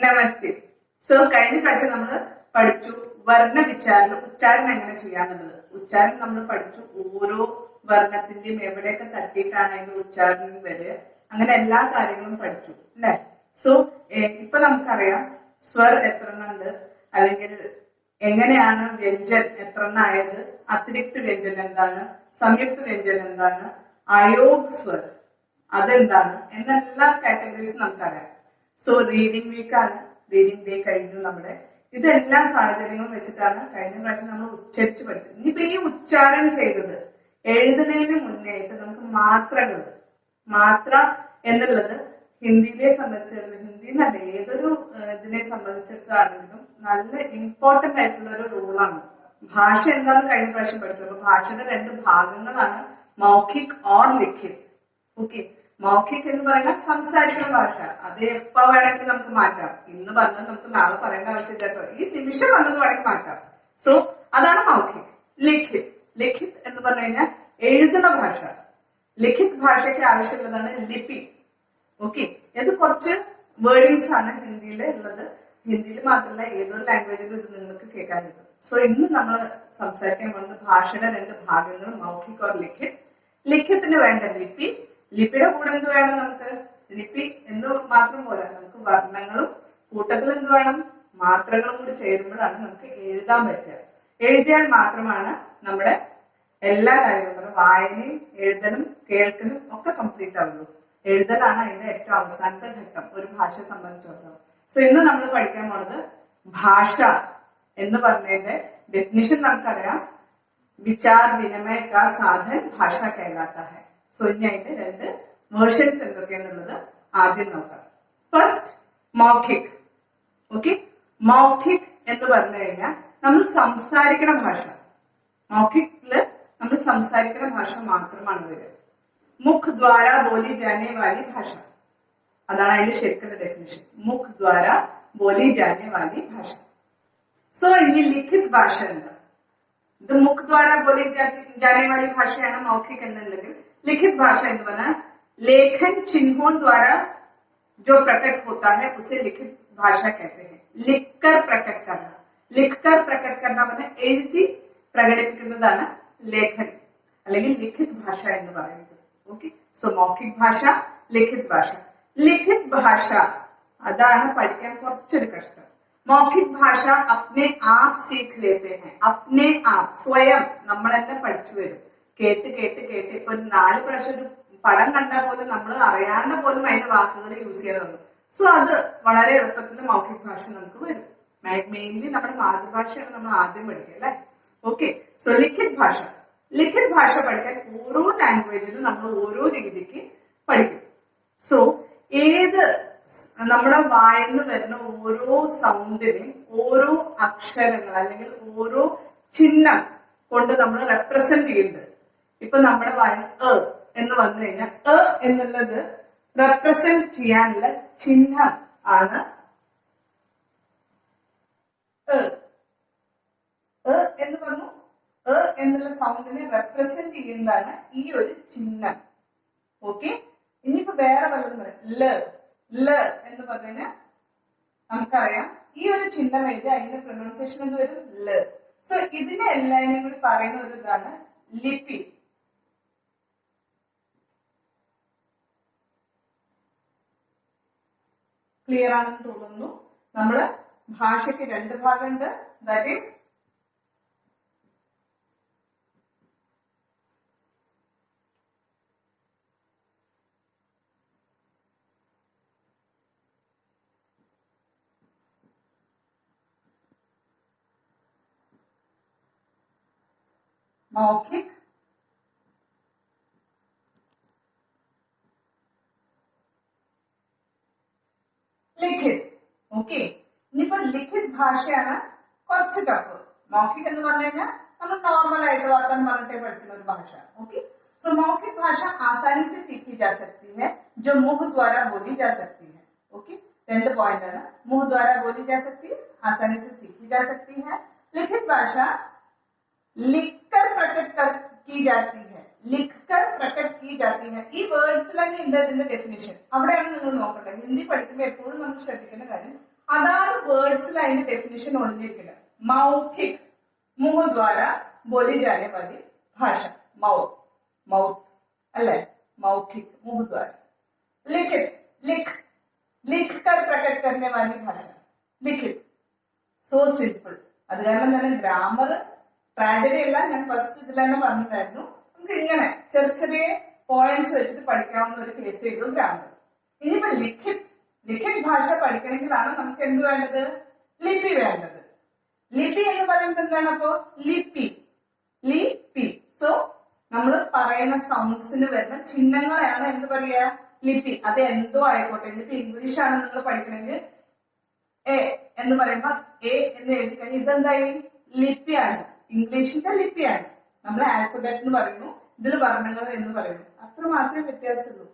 നമസ്തേ. So കഴിഞ്ഞ പ്രാവശ്യം നമ്മൾ പഠിച്ചു വർണ്ണ വിച്ചാരണം, ഉച്ചാരണം എങ്ങനെ ചെയ്യാന്നുള്ളത്. ഉച്ചാരണം നമ്മൾ പഠിച്ചു, ഓരോ വർണ്ണത്തിന്റെയും എവിടെയൊക്കെ തട്ടിയിട്ടാണ് അതിന്റെ ഉച്ചാരണം വരിക, അങ്ങനെ എല്ലാ കാര്യങ്ങളും പഠിച്ചു അല്ലെ. സോ ഇപ്പൊ നമുക്കറിയാം സ്വർ എത്ര ഉണ്ട്, അല്ലെങ്കിൽ എങ്ങനെയാണ് വ്യഞ്ജൻ എത്ര ആയത്, അതിരിക്ത് വ്യഞ്ജൻ എന്താണ്, സംയുക്ത വ്യഞ്ജൻ എന്താണ്, അയോഗ് സ്വർ അതെന്താണ് എന്നെല്ലാ കാറ്റഗറീസും നമുക്കറിയാം. സോ റീഡിംഗ് വീക്കാണ്, റീഡിംഗ് ഡേ കഴിഞ്ഞു നമ്മുടെ. ഇതെല്ലാ സാഹചര്യങ്ങളും വെച്ചിട്ടാണ് കഴിഞ്ഞ പ്രാവശ്യം നമ്മൾ ഉച്ചരിച്ച് പഠിച്ചത്. ഇനിയിപ്പോ ഈ ഉച്ചാരണം ചെയ്തത് എഴുതുന്നതിന് മുന്നേയായിട്ട് നമുക്ക് മാത്ര എന്നുള്ളത് ഹിന്ദിയിലെ സംബന്ധിച്ചിടത്തോളം, ഹിന്ദി എന്നല്ല ഏതൊരു ഇതിനെ സംബന്ധിച്ചിടത്താണെങ്കിലും നല്ല ഇമ്പോർട്ടന്റ് ആയിട്ടുള്ള ഒരു റൂളാണ്. ഭാഷ എന്താണെന്ന് കഴിഞ്ഞ പ്രാവശ്യം പഠിച്ചു. അപ്പൊ ഭാഷയുടെ രണ്ട് ഭാഗങ്ങളാണ് മൗഖിക് ഓർ ലിഖിത്. ഓക്കെ, മൗഖിക് എന്ന് പറയുന്നത് സംസാരിക്കുന്ന ഭാഷ, അത് എപ്പോ വേണമെങ്കിൽ നമുക്ക് മാറ്റാം. ഇന്ന് പറഞ്ഞത് നമുക്ക് നാളെ പറയേണ്ട ആവശ്യമില്ല, ഈ നിമിഷം വന്നത് വേണമെങ്കിൽ മാറ്റാം. സോ അതാണ് മൗഖിക്. ലിഖിത് എന്ന് പറഞ്ഞു കഴിഞ്ഞാൽ എഴുതുന്ന ഭാഷ. ലിഖിത് ഭാഷയ്ക്ക് ആവശ്യമുള്ളതാണ് ലിപി. ഓക്കെ, ഇത് കുറച്ച് വേർഡിങ്സ് ആണ് ഹിന്ദിയിൽ ഉള്ളത്. ഹിന്ദിയിൽ മാത്രമല്ല ഏതൊരു ലാംഗ്വേജിലും ഇത് നിങ്ങൾക്ക് കേൾക്കാൻ പറ്റും. സോ ഇന്ന് നമ്മൾ സംസാരിക്കാൻ പോകുന്നത് ഭാഷയുടെ രണ്ട് ഭാഗങ്ങൾ, മൗഖിക് ഓർ ലിഖിത്. ലിഖിത്തിന് വേണ്ട ലിപി, ലിപിയുടെ കൂടെ എന്ത് വേണം നമുക്ക്, ലിപി എന്ന് മാത്രം പോരാ, നമുക്ക് വർണ്ണങ്ങളും കൂട്ടത്തിൽ എന്ത് വേണം, മാത്രകളും കൂടി ചേരുമ്പോഴാണ് നമുക്ക് എഴുതാൻ പറ്റുക. എഴുതിയാൽ മാത്രമാണ് നമ്മുടെ എല്ലാ കാര്യങ്ങളും, വായനയും എഴുതലും കേൾക്കലും ഒക്കെ കംപ്ലീറ്റ് ആവുള്ളൂ. എഴുതലാണ് അതിന്റെ ഏറ്റവും അവസാനത്തെ ഘട്ടം ഒരു ഭാഷയെ സംബന്ധിച്ചിടത്തോളം. സോ ഇന്ന് നമ്മൾ പഠിക്കാൻ പോണത് ഭാഷ എന്ന് പറഞ്ഞതിന്റെ ഡെഫിനിഷൻ നമുക്കറിയാം. വിചാർ വിനിമയ കാ സാധൻ ഭാഷ कहलाता है. സോ ഇനി അതിന്റെ രണ്ട് വേർഷൻസ് എന്തൊക്കെയാന്നുള്ളത് ആദ്യം നോക്കാം. ഫസ്റ്റ് മൗഖിക്. ഓക്കെ, മൗഖിക് എന്ന് പറഞ്ഞു കഴിഞ്ഞാൽ നമ്മൾ സംസാരിക്കണ ഭാഷ. മൗഖിക്കില് നമ്മൾ സംസാരിക്കുന്ന ഭാഷ മാത്രമാണ് വരിക. മുഖ് ദ്വാര ബോലി ജാനെ വാലി ഭാഷ, അതാണ് അതിന്റെ ശരിക്കുള്ള ഡെഫിനിഷൻ. മുഖ് ദ്വാര ബോലി ജാനെ വാലി ഭാഷ. സോ ഇനി ലിഖിത് ഭാഷ ഉണ്ട്. ഇത് മുഖ് ദ്വാര ബോലി ജാനെ വാലി ഭാഷയാണ് മൗഖിക് എന്നുണ്ടെങ്കിൽ, लिखित भाषा എന്ന് പറഞ്ഞാൽ लेखन चिन्हों द्वारा जो प्रकट होता है उसे लिखित भाषा कहते हैं. लिखकर प्रकट करना, लिखकर प्रकट करना പറഞ്ഞാൽ എഴുതി പ്രകടിപ്പിക്കുന്നതാണ് ലേഖൻ അല്ലെങ്കിൽ ലിഖിത് ഭാഷ എന്ന് പറയുന്നത്. ഓക്കെ, സോ മൗഖിക് ഭാഷ, ലിഖിത് ഭാഷ. ലിഖിത് ഭാഷ അതാണ് പഠിക്കാൻ കുറച്ചൊരു കഷ്ടം. മൗഖിക് ഭാഷ അപ്നെ ആപ് സീഖ് ലേത്തെ ഹൈ, അപ്നെ ആപ് സ്വയം നമ്മൾ തന്നെ പഠിച്ചു വരും. കേട്ട് കേട്ട് കേട്ട് ഇപ്പൊ 4 പ്രാവശ്യം ഒരു പടം കണ്ടാൽ പോലും നമ്മൾ അറിയാണ്ട് പോലും അതിന്റെ വാക്കുകൾ യൂസ് ചെയ്യാൻ തുടങ്ങും. സോ അത് വളരെ എളുപ്പത്തിൽ മൗഖിക് ഭാഷ നമുക്ക് വരും. മെയിൻലി നമ്മുടെ മാതൃഭാഷയാണ് നമ്മൾ ആദ്യം പഠിക്കുക അല്ലെ. ഓക്കെ, സോ ലിഖിത് ഭാഷ. ലിഖിത് ഭാഷ പഠിക്കാൻ ഓരോ ലാംഗ്വേജിലും നമ്മൾ ഓരോ രീതിക്ക് പഠിക്കും. സോ ഏത് നമ്മുടെ വായന്ന് വരുന്ന ഓരോ സൗണ്ടിനെയും ഓരോ അക്ഷരങ്ങൾ അല്ലെങ്കിൽ ഓരോ ചിഹ്നം കൊണ്ട് നമ്മൾ റെപ്രസെന്റ് ചെയ്യുന്നുണ്ട്. ഇപ്പൊ നമ്മുടെ വായന എന്ന് വന്നു കഴിഞ്ഞാൽ എന്നുള്ളത് റെപ്രസെന്റ് ചെയ്യാനുള്ള ചിഹ്നം ആണ് എന്ന് പറഞ്ഞു. എന്നുള്ള സൗണ്ടിനെ റെപ്രസെന്റ് ചെയ്യുന്നതാണ് ഈ ഒരു ചിഹ്നം. ഓക്കെ, ഇനിയിപ്പോ വേറെ വല്ലതും പറയാം. ല എന്ന് പറഞ്ഞാൽ നമുക്കറിയാം ഈ ഒരു ചിഹ്നം എഴുതി അതിന്റെ പ്രൊനൗൺസിയേഷൻ എന്ത് വരും, ല. സോ ഇതിനെ എല്ലാവരും കൂടി പറയുന്ന ഒരു ഇതാണ് ലിപി. ക്ലിയർ ആണെന്ന് തോന്നുന്നു. നമ്മള് ഭാഷയ്ക്ക് രണ്ട് ഭാഗമുണ്ട്. ദാറ്റ് ഈസ് മൗഖിക്, ലിഖിത്. ഓക്കെ, ഇനിയിപ്പോ ലിഖിത് ഭാഷയാണ് കുറച്ച് ടഫ്. മൗഖിക് എന്ന് പറഞ്ഞു കഴിഞ്ഞാൽ നമ്മൾ നോർമൽ ആയിട്ട് വർത്തമാനം പറഞ്ഞിട്ടേ പഠിക്കുന്ന ഒരു ഭാഷ. ഓക്കെ, सो मौखिक भाषा आसानी से सीखी जा सकती है जो मुंह द्वारा बोली जा सकती है. ओके, രണ്ട് പോയിന്റ് ആണ്. मुंह द्वारा बोली जा सकती है, आसानी से सीखी जा सकती है. लिखित भाषा लिखकर प्रकट की जाती है, लिखकर प्रकट की जाती है. ഈ വേർഡ്സിലാണ് ഇതിന്റെ ഡെഫിനിഷൻ. അവിടെയാണ് നിങ്ങൾ നോക്കേണ്ടത്. ഹിന്ദി പഠിക്കുമ്പോൾ എപ്പോഴും നമ്മൾ ശ്രദ്ധിക്കേണ്ട കാര്യം അതാത് വേർഡ്സിൽ അതിന്റെ ഡെഫിനിഷൻ ഒളിഞ്ഞിരിക്കുന്നത്. മൗഖിക് മുഖദ്വാര बोली जाने वाली भाषा, माउथ अल्ले, मौखिक मुखद्वारा. लिखित लिख कर प्रकट करने वाली भाषा, लिखित. So simple. അത് കാരണം തന്നെ ഗ്രാമർ ട്രാജഡി അല്ല, ഞാൻ ഫസ്റ്റ് ഇതിൽ തന്നെ പറഞ്ഞിട്ടായിരുന്നു. നമുക്ക് ഇങ്ങനെ ചെറിയ ചെറിയ പോയിന്റ്സ് വെച്ചിട്ട് പഠിക്കാവുന്ന ഒരു കേസ് ചെയ്തു ഗ്രാമർ. ഇനിയിപ്പോ ലിഖിത് ഭാഷ പഠിക്കണമെങ്കിലാണ് നമുക്ക് എന്ത് വേണ്ടത്? ലിപി വേണ്ടത്. ലിപി എന്ന് പറയുന്നത് എന്താണ്? അപ്പോ ലിപി. സോ നമ്മൾ പറയുന്ന സൗണ്ട്സിന് വരുന്ന ചിഹ്നങ്ങളെയാണ് എന്ത് പറയാ? ലിപി. അത് എന്തോ ആയിക്കോട്ടെ. ഇനിയിപ്പോ ഇംഗ്ലീഷ് ആണ് നിങ്ങൾ പഠിക്കണമെങ്കിൽ എ എന്ന് പറയുമ്പോ എ എന്ന് എഴുതി കഴിഞ്ഞാൽ ഇതെന്തായി? ലിപിയാണ്. ഇംഗ്ലീഷിന്റെ ലിപിയാണ്. നമ്മൾ ആൽഫബറ്റ് എന്ന് പറയുന്നു, ഇതിൽ വർണ്ണങ്ങൾ എന്ന് പറയുന്നു. അത്ര മാത്രമേ വ്യത്യാസമുള്ളൂ.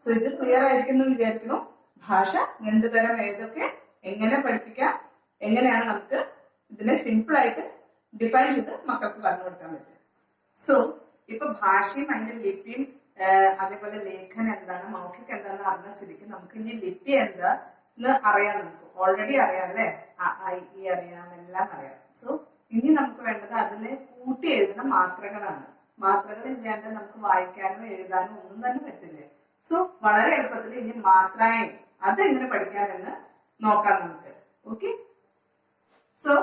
സോ ഇത് ക്ലിയർ ആയിരിക്കുന്നു വിചാരിക്കുന്നു. ഭാഷ രണ്ടു തരം ഏതൊക്കെ, എങ്ങനെ പഠിപ്പിക്കാം, എങ്ങനെയാണ് നമുക്ക് ഇതിനെ സിമ്പിൾ ആയിട്ട് ഡിഫൈൻ ചെയ്ത് മക്കൾക്ക് പറഞ്ഞു കൊടുക്കാൻ പറ്റും. സോ ഇപ്പൊ ഭാഷയും അതിന്റെ ലിപിയും അതേപോലെ ലേഖനം എന്താണ്, മൗഖിക് എന്താണെന്ന് അറിഞ്ഞ സ്ഥിതിക്ക് നമുക്ക് ഇനി ലിപി എന്താ എന്ന് അറിയാം. നമുക്ക് ഓൾറെഡി അറിയാം അല്ലെ, ഈ അറിയാം, എല്ലാം അറിയാം. സോ ഇനി നമുക്ക് വേണ്ടത് അതിനെ കൂട്ടി എഴുതുന്ന മാത്രകളാണ്. മാത്രകൾ ഇല്ലാണ്ട് നമുക്ക് വായിക്കാനോ എഴുതാനോ ഒന്നും തന്നെ പറ്റില്ല. സോ വളരെ എളുപ്പത്തിൽ ഇനി മാത്രയും അതെങ്ങനെ പഠിക്കാമെന്ന് നോക്കാം നമുക്ക്. ഓക്കെ, സോ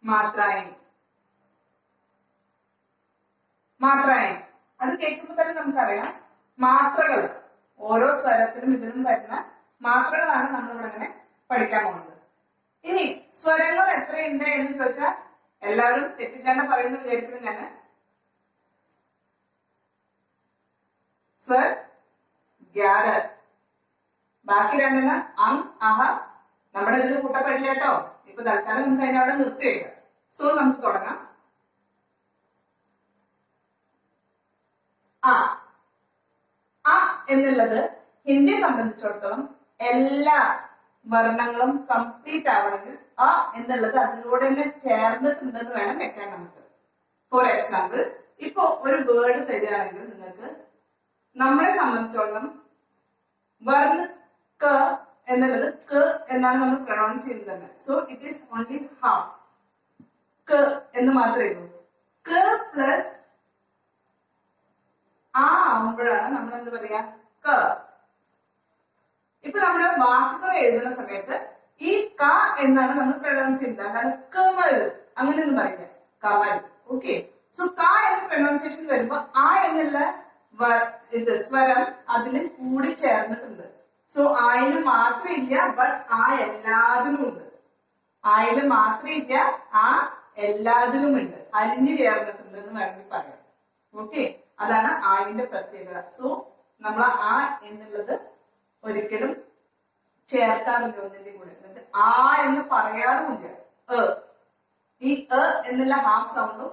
മാത്രയും അത് കേൾക്കുമ്പോൾ തന്നെ നമുക്കറിയാം മാത്രകൾ, ഓരോ സ്വരത്തിനും ഇതിനും വരുന്ന മാത്രകളാണ് നമ്മളിവിടെ ഇങ്ങനെ പഠിക്കാൻ പോകുന്നത്. ഇനി സ്വരങ്ങൾ എത്രയുണ്ട് എന്ന് ചോദിച്ചാൽ എല്ലാവരും തെറ്റിച്ചാണ് പറയുന്നത് വിചാരിക്കുന്നു ഞാൻ. സ്വർ 11, ബാക്കി രണ്ടെണ്ണം അങ് അഹ നമ്മുടെ ഇതിൽ കൂട്ടപ്പെടില്ല കേട്ടോ. ഇപ്പൊ തൽക്കാലം നമുക്ക് അതിനവിടെ നിർത്തിയേക്ക. സോ നമുക്ക് തുടങ്ങാം. അ എന്നുള്ളത് ഹിന്ദിയെ സംബന്ധിച്ചിടത്തോളം എല്ലാ വർണ്ണങ്ങളും കംപ്ലീറ്റ് ആവണമെങ്കിൽ അ എന്നുള്ളത് അതിലൂടെ തന്നെ ചേർന്നിട്ടുണ്ടെന്ന് വേണം വെക്കാൻ നമുക്ക്. ഫോർ എക്സാമ്പിൾ, ഇപ്പൊ ഒരു വേർഡ് തരികയാണെങ്കിൽ നിങ്ങൾക്ക് നമ്മളെ സംബന്ധിച്ചോളം വർണ്ണ ക എന്നുള്ളത് ക എന്നാണ് നമ്മൾ പ്രൊണൗൺസ് ചെയ്യുന്നത് തന്നെ. So it is only half. ക എന്ന് മാത്രമേ ഉള്ളൂ. ക പ്ലസ് ആ ആവുമ്പോഴാണ് നമ്മൾ എന്ത് പറയാ? ക. ഇപ്പൊ നമ്മുടെ വാക്കുകൾ എഴുതുന്ന സമയത്ത് ഈ ക എന്നാണ് നമ്മൾ പ്രൊണൗൺസ് ചെയ്യുന്നത്. അതാണ് കമൽ അങ്ങനെയൊന്നും പറയില്ല, കമൽ. ഓക്കെ, സോ ക എന്ന പ്രൊണൗൺസിയേഷൻ വരുമ്പോ ആ എന്നുള്ള ഇത് സ്വരം അതിൽ കൂടി ചേർന്നിട്ടുണ്ട്. സോ ആയിന് മാത്രം ഇല്ല, ബട്ട് ആ എല്ലാത്തിലും ഉണ്ട്. ആയില് മാത്രം ഇല്ല, ആ എല്ലാത്തിലും ഉണ്ട്, അലിഞ്ഞു ചേർന്നിട്ടുണ്ട് എന്ന് വേണമെങ്കിൽ പറയാം. ഓക്കെ, അതാണ് ആയിന്റെ പ്രത്യേകത. സോ നമ്മൾ ആ എന്നുള്ളത് ഒരിക്കലും ചേർക്കാറില്ല ഒന്നിന്റെ കൂടെ. ആ എന്ന് പറയാറുമില്ല. ഈ എന്നുള്ള ഹാഫ് സൗണ്ടും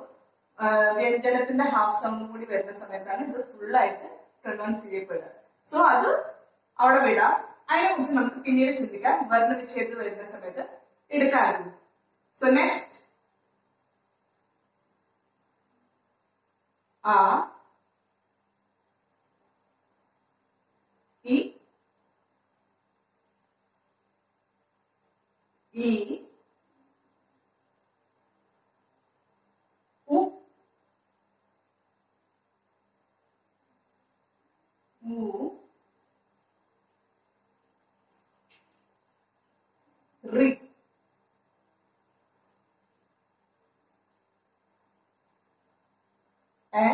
വ്യഞ്ജനത്തിന്റെ ഹാഫ് സൗണ്ടും കൂടി വരുന്ന സമയത്താണ് ഇത് ഫുള്ളായിട്ട് പ്രൊനൗൺസ് ചെയ്യപ്പെടുക. സോ അത് അവിടെ വിടാം. അതിനെ കുറിച്ച് നമുക്ക് പിന്നീട് ചിന്തിക്കാം, വർണ്ണവിച്ഛേദം വരുന്ന സമയത്ത് എടുക്കാറുണ്ട്. സോ നെക്സ്റ്റ് ആ ഇ ഈ ഉ ഊ റി എ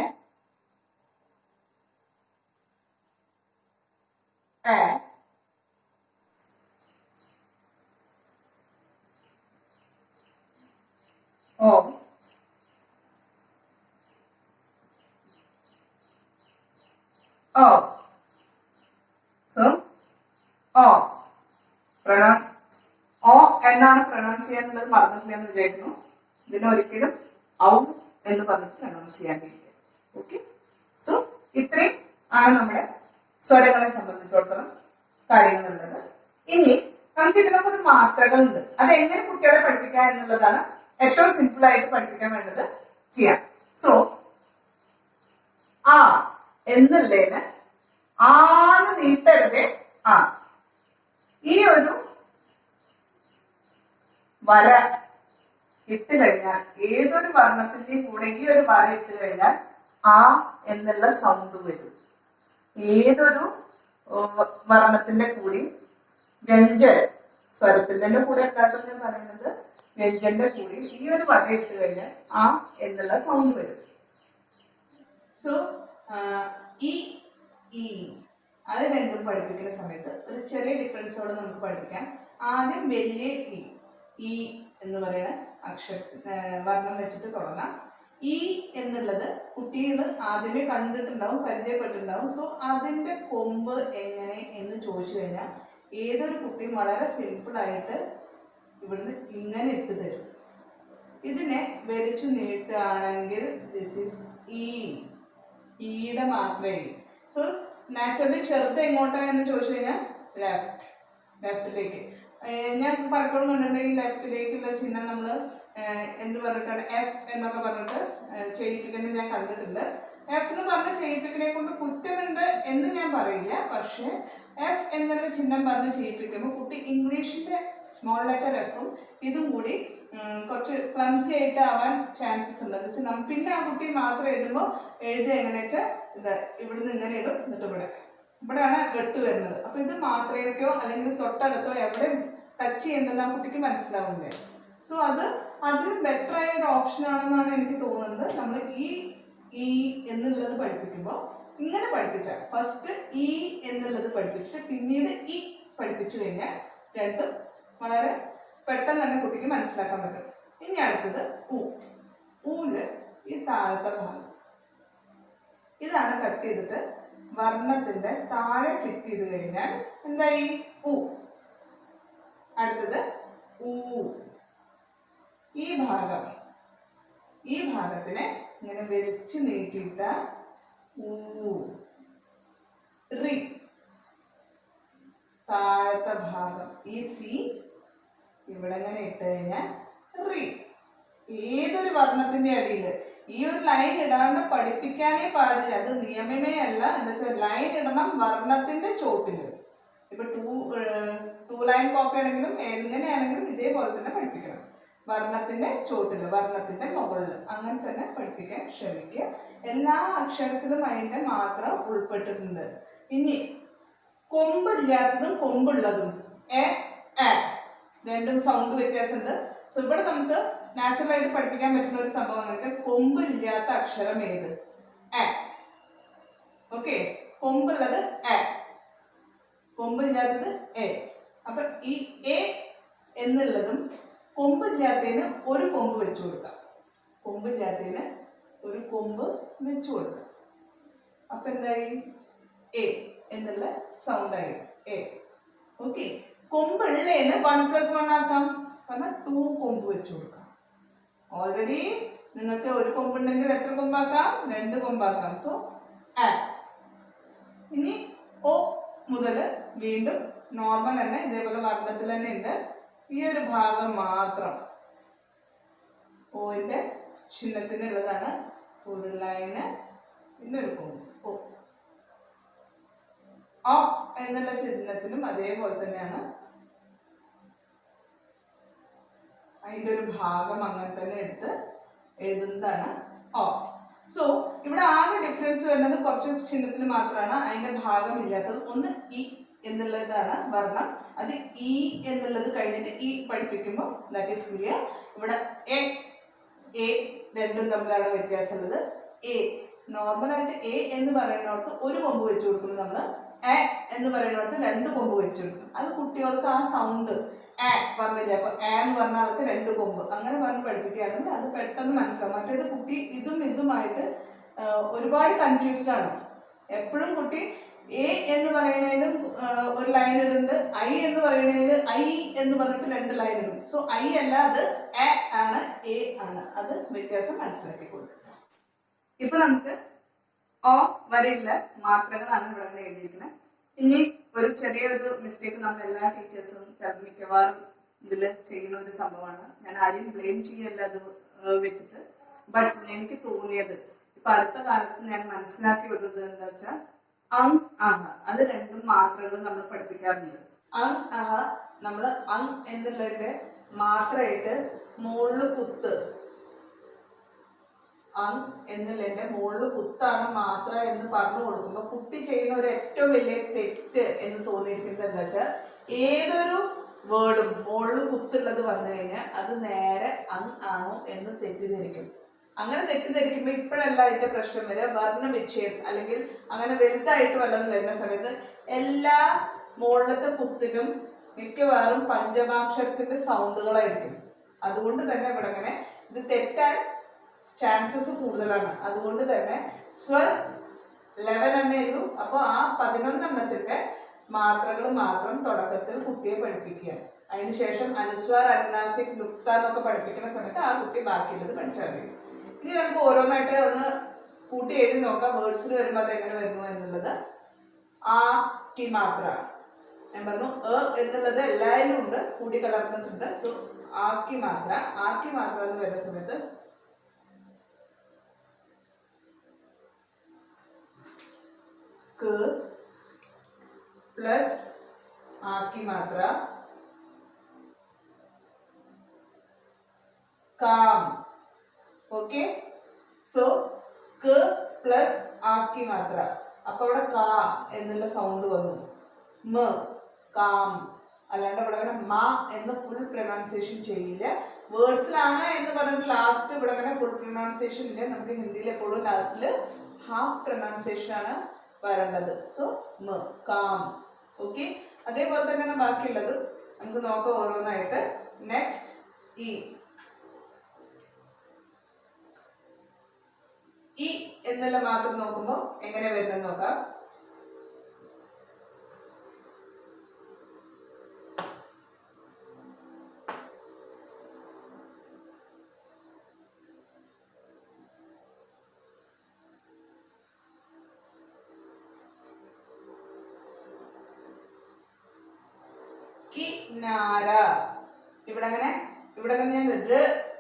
ഓ ഓ. സോ ഓ ഓ എന്നാണ് പ്രൊനൗൺസ് ചെയ്യാനുള്ളത് മറന്നിട്ടില്ല എന്ന് വിചാരിക്കുന്നു. ഇതിനെ ഒരിക്കലും ഔ എന്ന് പറഞ്ഞിട്ട് പ്രൊനൗൺസ് ചെയ്യാണ്ടിരിക്കുക. ഓക്കെ, സോ ഇത്രയും ആണ് നമ്മുടെ സ്വരങ്ങളെ സംബന്ധിച്ചിടത്തോളം കാര്യങ്ങളുള്ളത്. ഇനി നമുക്ക് ഇതിനൊക്കെ ഒരു മാത്രകളുണ്ട്. അത് എങ്ങനെ കുട്ടികളെ പഠിപ്പിക്കുക എന്നുള്ളതാണ് ഏറ്റവും സിമ്പിൾ ആയിട്ട് പഠിപ്പിക്കാൻ വേണ്ടത് ചെയ്യാം. സോ ആ എന്നുള്ളതിന് ആന്ന് നീട്ടരുത്. ആ ഈ ഒരു വര ഇട്ട് കഴിഞ്ഞാൽ ഏതൊരു വർണ്ണത്തിന്റെയും കൂടെ ഈ ഒരു വര ഇട്ട് കഴിഞ്ഞാൽ ആ എന്നുള്ള സൗണ്ട് വരും. ഏതൊരു വർണ്ണത്തിന്റെ കൂടി വ്യഞ്ജൻ സ്വരത്തിന്റെ കൂടെ അല്ലാട്ടോ ഞാൻ പറയുന്നത്, വ്യഞ്ജന്റെ കൂടി ഈ ഒരു വര ഇട്ട് കഴിഞ്ഞാൽ ആ എന്നുള്ള സൗണ്ട് വരും. സോ ഈ ഈ അത് രണ്ടും പഠിപ്പിക്കുന്ന സമയത്ത് ഒരു ചെറിയ ഡിഫറൻസോടെ നമുക്ക് പഠിപ്പിക്കാം. ആദ്യം വലിയ ഈ എന്ന് പറയുന്ന വർണ്ണം വെച്ചിട്ട് തുടങ്ങാം. ഈ എന്നുള്ളത് കുട്ടികൾ ആദ്യമേ കണ്ടിട്ടുണ്ടാവും, പരിചയപ്പെട്ടിട്ടുണ്ടാവും. സോ അതിന്റെ കൊമ്പ് എങ്ങനെ എന്ന് ചോദിച്ചു കഴിഞ്ഞാൽ ഏതൊരു കുട്ടിയും വളരെ സിമ്പിൾ ആയിട്ട് ഇവിടുന്ന് ഇങ്ങനെ ഇട്ട് തരും. ഇതിനെ വലിച്ചു നീട്ടുകയാണെങ്കിൽ ദിസ് ഈസ് ഈയുടെ മാത്രമേ. സോ നാച്ചുറലി ചെറുത് എങ്ങോട്ടാണ് എന്ന് ചോദിച്ചു കഴിഞ്ഞാൽ ലെഫ്റ്റിലേക്ക്. ഞാൻ പലപ്പോഴും കണ്ടിട്ടുണ്ട് ഈ ലെഫ്റ്റിലേക്കുള്ള ചിഹ്നം നമ്മൾ എന്ത് പറഞ്ഞിട്ടാണ് എഫ് എന്നൊക്കെ പറഞ്ഞിട്ട് ചെയ്യിപ്പിക്കുന്നത് ഞാൻ കണ്ടിട്ടുണ്ട്. എഫ് എന്ന് പറഞ്ഞ് ചെയ്യിപ്പിക്കണെ കൊണ്ട് കുറ്റമുണ്ട് എന്ന് ഞാൻ പറയില്ല. പക്ഷെ എഫ് എന്നുള്ള ചിഹ്നം പറഞ്ഞ് ചെയ്യിപ്പിക്കുമ്പോൾ കുട്ടി ഇംഗ്ലീഷിന്റെ സ്മോൾ ലെറ്റർ എഫും ഇതും കൂടി കുറച്ച് ക്ലംസി ആയിട്ട് ആവാൻ ചാൻസസ് ഉണ്ട്. എന്ന് വെച്ചാൽ പിന്നെ ആ കുട്ടി മാത്രം എഴുതുമ്പോൾ എഴുതുക എങ്ങനെയാ വെച്ചാൽ ഇത് ഇവിടുന്ന് ഇങ്ങനെ ഇടും, എന്നിട്ട് ഇവിടെയാണ് വെട്ട് വരുന്നത്. അപ്പൊ ഇത് മാത്രമേക്കോ അല്ലെങ്കിൽ തൊട്ടടുത്തോ എവിടെ ടച്ച് ചെയ്യേണ്ടത് ആ കുട്ടിക്ക് മനസ്സിലാവുന്നില്ല. സോ അതിലും ബെറ്റർ ആയ ഒരു ഓപ്ഷൻ ആണെന്നാണ് എനിക്ക് തോന്നുന്നത്. നമ്മൾ ഈ എന്നുള്ളത് പഠിപ്പിക്കുമ്പോൾ ഇങ്ങനെ പഠിപ്പിച്ചാൽ ഫസ്റ്റ് ഈ എന്നുള്ളത് പഠിപ്പിച്ചിട്ട് പിന്നീട് ഈ പഠിപ്പിച്ചു കഴിഞ്ഞാൽ രണ്ടും വളരെ പെട്ടെന്ന് തന്നെ കുട്ടിക്ക് മനസ്സിലാക്കാൻ പറ്റും. ഇനി അടുത്തത് ഊല് ഈ താഴത്തെ ഭാഗം ഇതാണ് കട്ട് ചെയ്തിട്ട് വർണ്ണത്തിന്റെ താഴെ ഫിറ്റ് ചെയ്ത് കഴിഞ്ഞാൽ എന്തായി ഊ. അടുത്തത് ഊ. ഈ ഭാഗത്തിനെ ഇങ്ങനെ വലിച്ചു നീട്ടിയിട്ട ഊ. റി. താഴത്തെ ഭാഗം ഈ സി ഇവിടെ ഇങ്ങനെ ഇട്ട് കഴിഞ്ഞാൽ റി. ഏതൊരു വർണ്ണത്തിന്റെ അടിയിൽ ഈ ഒരു ലൈൻ ഇടാണ്ട് പഠിപ്പിക്കാനേ പാടില്ല. അത് നിയമമേ അല്ല. എന്താ വെച്ചാൽ ലൈൻ ഇടണം വർണ്ണത്തിന്റെ ചോട്ടില്. ഇപ്പൊ ടൂ ലൈൻ കോപ്പി ആണെങ്കിലും എങ്ങനെയാണെങ്കിലും ഇതേപോലെ തന്നെ പഠിപ്പിക്കണം. വർണ്ണത്തിന്റെ ചോട്ടില്, വർണ്ണത്തിന്റെ മുകളിൽ, അങ്ങനെ തന്നെ പഠിപ്പിക്കാൻ ശ്രമിക്കുക. എല്ലാ അക്ഷരത്തിലും അതിന്റെ മാത്രം ഉൾപ്പെട്ടിട്ടുണ്ട്. ഇനി കൊമ്പില്ലാത്തതും കൊമ്പുള്ളതും രണ്ടും സൗണ്ട് വ്യത്യാസമുണ്ട്. സോ ഇവിടെ നമുക്ക് നാച്ചുറൽ ആയിട്ട് പഠിപ്പിക്കാൻ പറ്റുന്ന ഒരു സംഭവം കൊമ്പില്ലാത്ത അക്ഷരം ഏത്? ഓക്കെ, കൊമ്പുള്ളത് കൊമ്പില്ലാത്തത് എ. അപ്പൊ ഈ എ എന്നുള്ളതും കൊമ്പില്ലാത്തതിന് ഒരു കൊമ്പ് വെച്ചു കൊടുക്കാം. കൊമ്പില്ലാത്തതിന് ഒരു കൊമ്പ് വെച്ചു കൊടുക്കാം. അപ്പൊ എന്തായി? എ എന്നുള്ള സൗണ്ട് ആയി എ. ഓക്കെ, കൊമ്പുള്ളതിന് 1+1 ആക്കാം. കാരണം 2 കൊമ്പ് വെച്ചു കൊടുക്കാം. ഓൾറെഡി നിങ്ങൾക്ക് ഒരു കൊമ്പുണ്ടെങ്കിൽ എത്ര കൊമ്പാക്കാം? 2 കൊമ്പാക്കാം. സോ ഇനി ഓ മുതൽ വീണ്ടും നോർമൽ തന്നെ ഇതേപോലെ വർദ്ധത്തിൽ തന്നെ ഉണ്ട്. ഈ ഒരു ഭാഗം മാത്രം ഓന്റെ ചിഹ്നത്തിനുള്ളതാണ്. ഒരു ലൈന് പിന്നെ ഒരു കൊമ്പ്. ഓ എന്നുള്ള ചിഹ്നത്തിനും അതേപോലെ തന്നെയാണ്. അതിന്റെ ഒരു ഭാഗം അങ്ങനെ തന്നെ എടുത്ത് എഴുതുന്നതാണ് ഓ. സോ ഇവിടെ ആകെ ഡിഫറൻസ് വരുന്നത് കുറച്ച് ചിഹ്നത്തിന് മാത്രമാണ്. അതിന്റെ ഭാഗം ഇല്ലാത്തത്. ഒന്ന് ഇ എന്നുള്ളതാണ് വർണ്ണം. അത് ഇ എന്നുള്ളത് കഴിഞ്ഞിട്ട് ഇ പഠിപ്പിക്കുമ്പോൾ ദാറ്റ് ഈസ് ക്ലിയർ. ഇവിടെ എ രണ്ടും തമ്മിലാണ് വ്യത്യാസമുള്ളത്. എ നോർമലായിട്ട് എ എന്ന് പറയുന്നിടത്ത് ഒരു കൊമ്പ് വെച്ചു കൊടുക്കുന്നു. നമ്മൾ എ എന്ന് പറയുന്നിടത്ത് 2 കൊമ്പ് വെച്ചു കൊടുക്കും. അത് കുട്ടികൾക്ക് ആ സൗണ്ട് പറഞ്ഞില്ല. അപ്പൊ എന്ന് പറഞ്ഞ ആൾക്ക് 2 കൊമ്പ് അങ്ങനെ പറഞ്ഞ് പഠിപ്പിക്കുകയാണെങ്കിൽ അത് പെട്ടെന്ന് മനസ്സിലാവും. മറ്റേത് കുട്ടി ഇതുമായിട്ട് ഒരുപാട് കൺഫ്യൂസ്ഡ് ആണ്. എപ്പോഴും കുട്ടി എ എന്ന് പറയുന്നതിലും ഒരു ലൈൻ ഇടുന്നുണ്ട്, ഐ എന്ന് പറയുന്നതിൽ ഐ എന്ന് പറഞ്ഞിട്ട് 2 ലൈൻ ഇടും. സോ ഐ അല്ല, അത് എ ആണ്, എ ആണ്. അത് വ്യത്യാസം മനസ്സിലാക്കി കൊടുക്കുക. ഇപ്പൊ നമുക്ക് ഓ വരെയുള്ള മാത്രങ്ങളാണ് ഇവിടെ എഴുതിയിരിക്കുന്നത്. ഇനി ഒരു ചെറിയൊരു മിസ്റ്റേക്ക് നമ്മൾ എല്ലാ ടീച്ചേഴ്സും മിക്കവാറും ഇതിൽ ചെയ്യുന്ന ഒരു സംഭവമാണ്. ഞാൻ ആരെയും ബ്ലെയിം ചെയ്യല്ല അത് വെച്ചിട്ട്. ബട്ട് എനിക്ക് തോന്നിയത് ഇപ്പൊ അടുത്ത കാലത്ത് ഞാൻ മനസ്സിലാക്കി വരുന്നത് എന്താ വെച്ചാൽ അങ് അഹ അത് രണ്ടും മാത്രകൾ നമ്മൾ പഠിപ്പിക്കാറുണ്ട്. അങ് അഹ നമ്മൾ അങ് എന്നുള്ളതിന്റെ മാത്രമായിട്ട് മുകളിൽ കുത്ത്, അങ് എന്നുള്ളതിന്റെ മുകളിൽ കുത്താണ് മാത്ര എന്ന് പറഞ്ഞു കൊടുക്കുമ്പോ കുട്ടി ചെയ്യുന്ന ഒരു ഏറ്റവും വലിയ തെറ്റ് എന്ന് തോന്നിയിരിക്കുന്നത് എന്താ വെച്ചാൽ ഏതൊരു വേർഡും മുകളിൽ കുത്തുള്ളത് വന്നു കഴിഞ്ഞാൽ അത് നേരെ അങ് ആണോ എന്ന് തെറ്റിദ്ധരിക്കും. അങ്ങനെ തെറ്റിദ്ധരിക്കുമ്പോൾ ഇപ്പോഴല്ല അതിന്റെ പ്രശ്നം വരെ വർണ്ണവിച്ഛേദം അല്ലെങ്കിൽ അങ്ങനെ വലുതായിട്ട് വല്ലതും വരുന്ന സമയത്ത് എല്ലാ മുകളിലത്തെ കുത്തിനും മിക്കവാറും പഞ്ചമാക്ഷരത്തിന്റെ സൗണ്ടുകളായിരിക്കും. അതുകൊണ്ട് തന്നെ ഇവിടെ അങ്ങനെ ഇത് തെറ്റാൻ ചാൻസസ് കൂടുതലാണ്. അതുകൊണ്ട് തന്നെ സ്വർ 11 എണ്ണേയുള്ളൂ. അപ്പൊ ആ 11 എണ്ണത്തിന്റെ മാത്രകൾ മാത്രം തുടക്കത്തിൽ കുട്ടിയെ പഠിപ്പിക്കുക. അതിനുശേഷം അനുസ്വാർ, അനുനാസിക്, നുക്ത എന്നൊക്കെ പഠിപ്പിക്കുന്ന സമയത്ത് ആ കുട്ടി ബാക്കിയുള്ളത് പഠിച്ചാൽ മതി. ഇനി നമുക്ക് ഓരോന്നായിട്ട് ഒന്ന് കൂട്ടി എഴുതി നോക്കാം. വേർഡ്സിൽ വരുമ്പോൾ അത് എങ്ങനെ വരുന്നു എന്നുള്ളത്. ആ ടി മാത്ര ഞാൻ പറഞ്ഞു, എന്നുള്ളത് എല്ലാവരും ഉണ്ട്, കൂടി കലർന്നിട്ടുണ്ട്. സോ ആക്കി മാത്ര എന്ന് വരുന്ന സമയത്ത് പ്ലസ് ആക്കി മാത്ര കാം. ഓക്കെ, സോ പ്ലസ് ആക്കി മാത്ര. അപ്പൊ അവിടെ കാ എന്നുള്ള സൗണ്ട് വന്നു. മ കാം. അല്ലാണ്ട് ഇവിടെ അങ്ങനെ മ എന്ന് ഫുൾ പ്രൊനൗൺസിയേഷൻ ചെയ്യില്ല. വേർഡ്സിലാണ് എന്ന് പറഞ്ഞിട്ട് ലാസ്റ്റ് ഇവിടെ അങ്ങനെ ഫുൾ പ്രൊനൗൺസിയേഷൻ ഇല്ല. നമുക്ക് ഹിന്ദിയിൽ എപ്പോഴും ലാസ്റ്റില് ഹാഫ് പ്രൊനൗൺസിയേഷൻ ആണ് വരേണ്ടത്. സോ മ കാം. ഓക്കെ, അതേപോലെ തന്നെയാണ് ബാക്കിയുള്ളത്. നമുക്ക് നോക്കാം ഓരോന്നായിട്ട്. നെക്സ്റ്റ് ഈ എന്നുള്ള മാത്രം നോക്കുമ്പോൾ എങ്ങനെ വരുന്നത് നോക്കാം. കിനാര. ഇവിടെ അങ്ങനെ ഞാൻ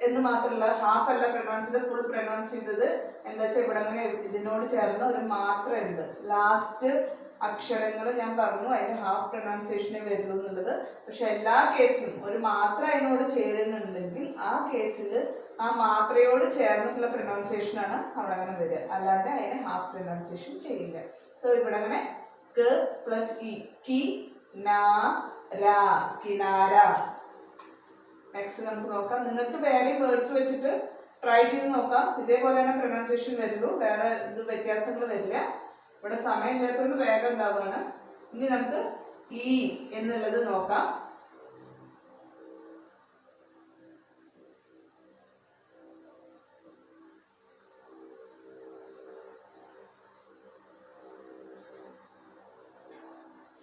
എന്ന് മാത്രമല്ല, ഹാഫ് അല്ല പ്രൊനൗൺസ് ചെയ്ത് ഫുൾ പ്രൊനൗൺസ് ചെയ്തത്. എന്താ വെച്ചാൽ ഇവിടെ അങ്ങനെ ഇതിനോട് ചേർന്ന് ഒരു മാത്ര ഉണ്ട്. ലാസ്റ്റ് അക്ഷരങ്ങൾ ഞാൻ പറഞ്ഞു അതിന്റെ ഹാഫ് പ്രൊനൗൺസിയേഷനെ വരുള്ളൂ എന്നുള്ളത്. പക്ഷെ എല്ലാ കേസിലും ഒരു മാത്ര അതിനോട് ചേരുന്നുണ്ടെങ്കിൽ ആ കേസിൽ ആ മാത്രയോട് ചേർന്നിട്ടുള്ള പ്രൊനൗൺസിയേഷൻ ആണ് അവിടെ അങ്ങനെ വരിക. അല്ലാണ്ട് അതിനെ ഹാഫ് പ്രൊനൗൺസിയേഷൻ ചെയ്യില്ല. സോ ഇവിടെ അങ്ങനെ പ്ലസ് കി നാ രാ, കിനാര. നെക്സ്റ്റ് നമുക്ക് നോക്കാം. നിങ്ങൾക്ക് വേറെ വേർഡ്സ് വെച്ചിട്ട് ട്രൈ ചെയ്ത് നോക്കാം. ഇതേപോലെ തന്നെ പ്രൊനൗൺസിയേഷൻ വരുള്ളൂ, വേറെ ഇത് വ്യത്യാസങ്ങൾ വരില്ല. ഇവിടെ സമയം ഇല്ലാത്തതുകൊണ്ട് വേഗം ഉണ്ടാവുകയാണ്. ഇനി നമുക്ക് ഈ എന്നുള്ളത് നോക്കാം.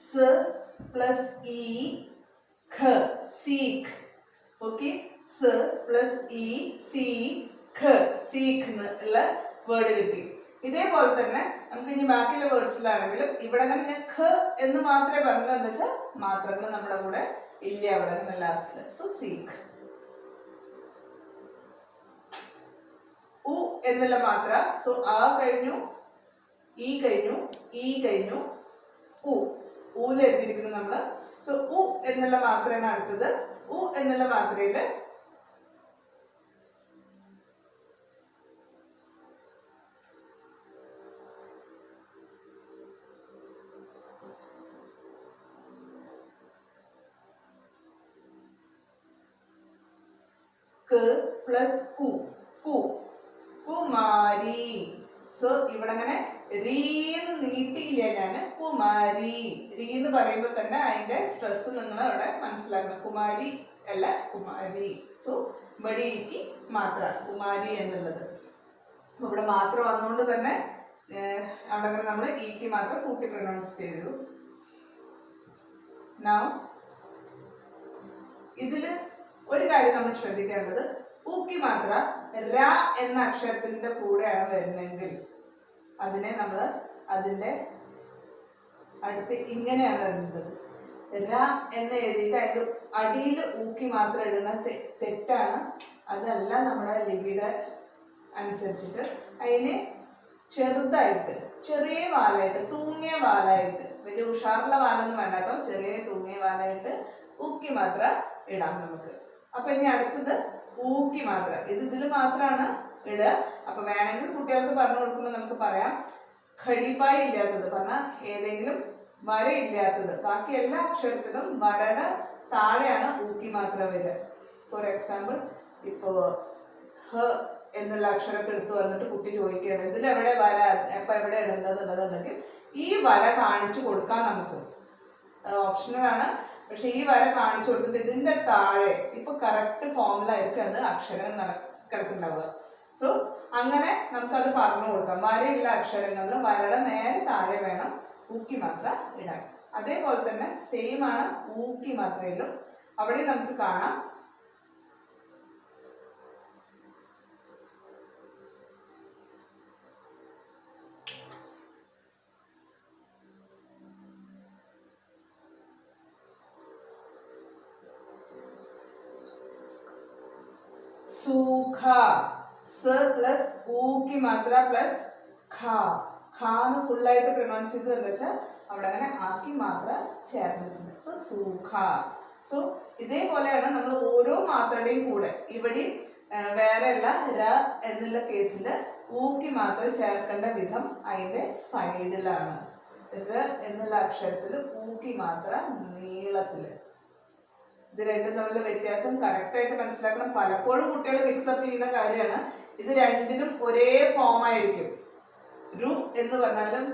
സ് പ്ലസ് ഇ ഖ, സീഖ്. ഓക്കെ, സ് പ്ലസ് ഇ സി ഖ, സീഖ് എന്നുള്ള വേർഡ് കിട്ടി. ഇതേപോലെ തന്നെ നമുക്ക് ഇനി ബാക്കിയുള്ള വേർഡ്സിലാണെങ്കിലും ഇവിടെ അങ്ങനെ ഖ എന്ന് മാത്രമേ പറഞ്ഞത്. എന്താ വെച്ചാൽ മാത്രങ്ങൾ നമ്മുടെ കൂടെ ഇല്ല അവിടെ അങ്ങനെ ലാസ്റ്റില്. സോ സീഖ്. ഉ എന്നുള്ള മാത്ര. സോ ആ കഴിഞ്ഞു, ഈ കഴിഞ്ഞു, ഈ കഴിഞ്ഞു, ഉ ഊലെത്തിയിരിക്കുന്നു നമ്മള്. സോ ഉ എന്നുള്ള മാത്രയാണ് അടുത്തത്. ഉ എന്നുള്ള മാത്രയില് പ്ലസ് കു, കുമാരി. സോ ഇവിടെ അങ്ങനെ റീന്ന് നീട്ടിയില്ല ഞാന്, കുമാരി. രീ എന്ന് പറയുമ്പോൾ തന്നെ അതിന്റെ സ്ട്രെസ് നിങ്ങൾ അവിടെ മനസ്സിലാക്കണം. കുമാരി അല്ല, കുമാരി. സോ ബടിക്ക് മാത്ര, കുമാരി എന്നുള്ളത്. ഇവിടെ മാത്രം വന്നുകൊണ്ട് തന്നെ അവിടെ നമ്മൾ ഈക്ക് മാത്രം കൂട്ടി പ്രൊനൗൺസ് ചെയ്തു. നൗ ഇതില് ഒരു കാര്യം നമ്മൾ ശ്രദ്ധിക്കേണ്ടത്, ഊക്കി മാത്ര ര എന്ന അക്ഷരത്തിന്റെ കൂടെയാണ് വരുന്നതെങ്കിൽ അതിനെ നമ്മൾ അതിന്റെ അടുത്ത് ഇങ്ങനെയാണ് എഴുതുന്നത്. ര എന്ന് എഴുതിയിട്ട് അതിന്റെ അടിയിൽ ഊക്കി മാത്രം ഇടുന്ന തെറ്റാണ്. അതല്ല നമ്മുടെ ലിപിയുടെ അനുസരിച്ചിട്ട് അതിനെ ചെറുതായിട്ട് ചെറിയ വാലായിട്ട്, തൂങ്ങിയ വാലായിട്ട്, വലിയ ഉഷാറുള്ള വാലൊന്നും വേണ്ട കേട്ടോ, ചെറിയ തൂങ്ങിയ വാലായിട്ട് ഊക്കി മാത്ര ഇടാം നമുക്ക്. അപ്പൊ ഇനി അടുത്തത് ഊക്കി മാത്ര. ഇതിൽ മാത്രമാണ് ഇടുക. അപ്പൊ വേണമെങ്കിൽ കുട്ടികൾക്ക് പറഞ്ഞു കൊടുക്കുമ്പോൾ നമുക്ക് പറയാം, ഖടിപ്പായി ഇല്ലാത്തത് പറഞ്ഞാൽ ഏതെങ്കിലും വര ഇല്ലാത്തത്, ബാക്കി എല്ലാ അക്ഷരത്തിലും വരയുടെ താഴെയാണ് ഊക്കി മാത്ര വരിക. ഫോർ എക്സാമ്പിൾ, ഇപ്പോ ഹ എന്നുള്ള അക്ഷരമൊക്കെ എടുത്തു വന്നിട്ട് കുട്ടി ചോദിക്കുകയാണ് ഇതിൽ എവിടെ വര, എപ്പൊ എവിടെ ഇടേണ്ടതുള്ളതുണ്ടെങ്കിൽ ഈ വര കാണിച്ചു കൊടുക്കാൻ നമുക്ക് ഓപ്ഷണലാണ്. പക്ഷെ ഈ വര കാണിച്ചു കൊടുത്തിട്ട് ഇതിന്റെ താഴെ ഇപ്പൊ കറക്റ്റ് ഫോമിലായിരിക്കും അത് അക്ഷരം കിടക്കുന്നുണ്ടാവുക. സോ അങ്ങനെ നമുക്കത് പറഞ്ഞു കൊടുക്കാം. വരയുള്ള അക്ഷരങ്ങളിൽ വരയുടെ നേരെ താഴെ വേണം ഊക്കി മാത്ര ഇടാൻ. അതേപോലെ തന്നെ സെയിം ആണ് ഊക്കി മാത്രയിലും. അവിടെ നമുക്ക് കാണാം സൂഖ, സ പ്ലസ് ഊക്കി മാത്ര പ്ലസ് ഖ. ഖാന്ന് ഫുള്ളായിട്ട് പ്രൊനൗൺസ് ചെയ്ത് എന്താ വെച്ചാൽ അവിടെ അങ്ങനെ ആക്കി മാത്ര ചേർന്നിട്ടുണ്ട്. സോ സൂഖ. സോ ഇതേപോലെയാണ് നമ്മൾ ഓരോ മാത്രയുടെയും കൂടെ ഇവിടെ വേറെ അല്ല, ര എന്നുള്ള കേസിൽ ഊക്കി മാത്രം ചേർക്കേണ്ട വിധം അതിന്റെ സൈഡിലാണ്. ര എന്നുള്ള അക്ഷരത്തിൽ ഊക്കി മാത്ര നീളത്തില്. ഇത് രണ്ടും തമ്മിലുള്ള വ്യത്യാസം കറക്റ്റ് ആയിട്ട് മനസ്സിലാക്കണം. പലപ്പോഴും കുട്ടികൾ മിക്സപ്പ് ചെയ്യുന്ന കാര്യമാണ്. ഇത് രണ്ടിനും ഒരേ ഫോം ആയിരിക്കും. രു എന്ന് പറഞ്ഞാലും